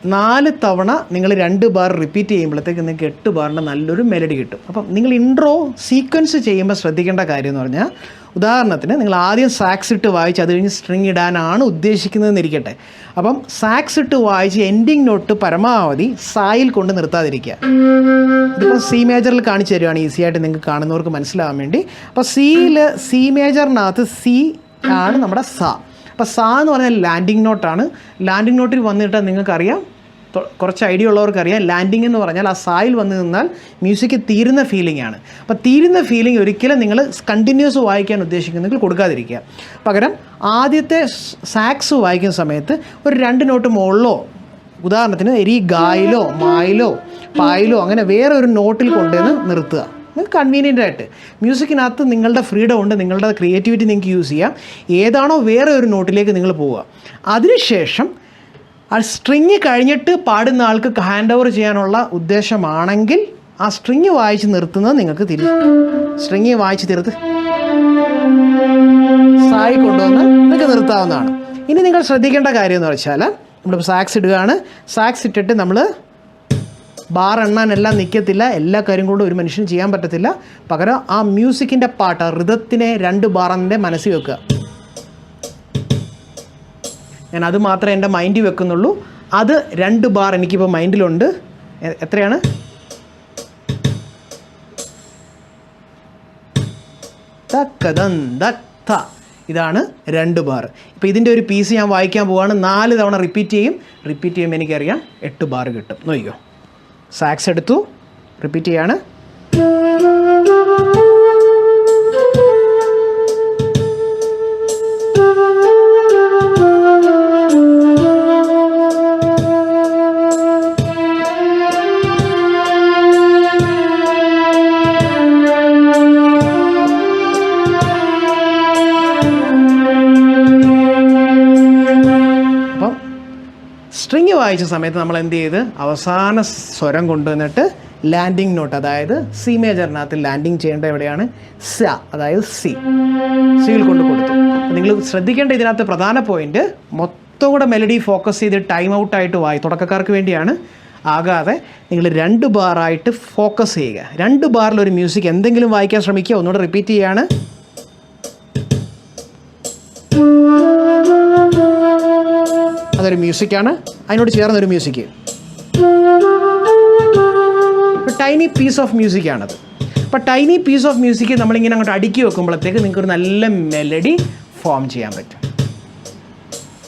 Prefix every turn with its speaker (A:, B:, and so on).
A: 4 തവണ നിങ്ങൾ 2 bar repeat ചെയ്യുമ്പോഴത്തേക്ക് നിങ്ങൾക്ക് 8 ബാറിൻ്റെ നല്ലൊരു മെലഡി കിട്ടും. അപ്പം നിങ്ങൾ ഇൻട്രോ സീക്വൻസ് ചെയ്യുമ്പോൾ ശ്രദ്ധിക്കേണ്ട കാര്യം എന്ന് പറഞ്ഞാൽ, ഉദാഹരണത്തിന് നിങ്ങൾ ആദ്യം സാക്സ് ഇട്ട് വായിച്ച് അത് കഴിഞ്ഞ് സ്ട്രിങ് ഇടാനാണ് ഉദ്ദേശിക്കുന്നതെന്നിരിക്കട്ടെ. അപ്പം സാക്സ് ഇട്ട് വായിച്ച് എൻഡിങ് നോട്ട് പരമാവധി സായിൽ കൊണ്ട് നിർത്താതിരിക്കുക. ഇതിപ്പോൾ സി മേജറിൽ കാണിച്ചു തരുവാണ് ഈസി ആയിട്ട് നിങ്ങൾക്ക് കാണുന്നവർക്ക് മനസ്സിലാവാൻ വേണ്ടി. അപ്പോൾ സി മേജറിനകത്ത് സി ആണ് നമ്മുടെ സ. അപ്പോൾ സ എന്ന് പറഞ്ഞാൽ ലാൻഡിങ് നോട്ടാണ്. ലാൻഡിങ് നോട്ടിൽ വന്നിട്ട് നിങ്ങൾക്കറിയാം, കുറച്ച് ഐഡിയ ഉള്ളവർക്കറിയാം, ലാൻഡിങ് എന്ന് പറഞ്ഞാൽ ആ സായിൽ വന്ന് നിന്നാൽ മ്യൂസിക് തീരുന്ന ഫീലിംഗ് ആണ്. അപ്പോൾ തീരുന്ന ഫീലിംഗ് ഒരിക്കലും നിങ്ങൾ കണ്ടിന്യൂസ് വായിക്കാൻ ഉദ്ദേശിക്കുന്നെങ്കിൽ കൊടുക്കാതിരിക്കുക. പകരം ആദ്യത്തെ സാക്സ് വായിക്കുന്ന സമയത്ത് ഒരു 2 നോട്ട് മുകളിലോ, ഉദാഹരണത്തിന് ഗായിലോ മായിലോ പായിലോ അങ്ങനെ വേറെ ഒരു നോട്ടിൽ കൊണ്ടുവന്ന് നിർത്തുക. കൺവീനിയൻ്റ് ആയിട്ട് മ്യൂസിക്കിനകത്ത് നിങ്ങളുടെ ഫ്രീഡം ഉണ്ട്, നിങ്ങളുടെ ക്രിയേറ്റിവിറ്റി നിങ്ങൾക്ക് യൂസ് ചെയ്യാം. ഏതാണോ വേറെ ഒരു നോട്ടിലേക്ക് നിങ്ങൾ പോവുക. അതിനുശേഷം ആ സ്ട്രിങ് കഴിഞ്ഞിട്ട് പാടുന്ന ആൾക്ക് ഹാൻഡ് ഓവർ ചെയ്യാനുള്ള ഉദ്ദേശമാണെങ്കിൽ ആ സ്ട്രിങ് വായിച്ച് നിർത്തുന്നത് നിങ്ങൾക്ക് സ്ട്രിങ് വായിച്ച് തീർത്ത് സായി കൊണ്ടുവന്ന് നിങ്ങൾക്ക് നിർത്താവുന്നതാണ്. ഇനി നിങ്ങൾ ശ്രദ്ധിക്കേണ്ട കാര്യം എന്ന് വെച്ചാൽ, നമ്മൾ സാക്സ് ഇടുകയാണ്. സാക്സ് ഇട്ടിട്ട് നമ്മൾ ബാർ എണ്ണാനെല്ലാം നിൽക്കത്തില്ല. എല്ലാ കാര്യം കൊണ്ടും ഒരു മനുഷ്യന് ചെയ്യാൻ പറ്റത്തില്ല. പകരം ആ മ്യൂസിക്കിൻ്റെ പാട്ട്, ഋതത്തിനെ 2 ബാറിൻ്റെ മനസ്സിൽ വെക്കുക. ഞാൻ അത് മാത്രമേ എൻ്റെ മൈൻഡിൽ വെക്കുന്നുള്ളൂ. അത് 2 ബാർ എനിക്കിപ്പോൾ മൈൻഡിലുണ്ട്. എത്രയാണ്? ഇതാണ് 2 ബാർ. ഇപ്പോൾ ഇതിൻ്റെ ഒരു പീസ് ഞാൻ വായിക്കാൻ പോവുകയാണ്. 4 തവണ റിപ്പീറ്റ് ചെയ്യുമ്പോൾ എനിക്കറിയാം 8 ബാർ കിട്ടും. നോക്കിക്കോ, സാക്സ് എടുത്തു, റിപ്പീറ്റ് ചെയ്യാണ്. സ്ട്രിങ് വായിച്ച സമയത്ത് നമ്മൾ എന്ത് ചെയ്ത് അവസാന സ്വരം കൊണ്ടുവന്നിട്ട് ലാൻഡിങ് നോട്ട്, അതായത് സി മേജറിനകത്ത് ലാൻഡിങ് ചെയ്യേണ്ട എവിടെയാണ്? സ, അതായത് സിയിൽ കൊണ്ട് കൊടുത്തു. നിങ്ങൾ ശ്രദ്ധിക്കേണ്ട ഇതിനകത്ത് പ്രധാന പോയിന്റ്, മൊത്തം കൂടെ മെലഡി ഫോക്കസ് ചെയ്ത് ടൈം ഔട്ടായിട്ട് തുടക്കക്കാർക്ക് വേണ്ടിയാണ്. ആകാതെ നിങ്ങൾ 2 ബാറായിട്ട് ഫോക്കസ് ചെയ്യുക. 2 ബാറിൽ ഒരു മ്യൂസിക് എന്തെങ്കിലും വായിക്കാൻ ശ്രമിക്കുക. ഒന്നുകൂടെ റിപ്പീറ്റ് ചെയ്യാണ്. അതൊരു മ്യൂസിക്കാണ്, അതിനോട് ചേർന്നൊരു മ്യൂസിക്, ടൈനി പീസ് ഓഫ് മ്യൂസിക്കാണത്. അപ്പോൾ ടൈനി പീസ് ഓഫ് മ്യൂസിക് നമ്മളിങ്ങനെ അങ്ങോട്ട് അടുക്കി വെക്കുമ്പോഴത്തേക്ക് നിങ്ങൾക്കൊരു നല്ല മെലഡി ഫോം ചെയ്യാൻ പറ്റും.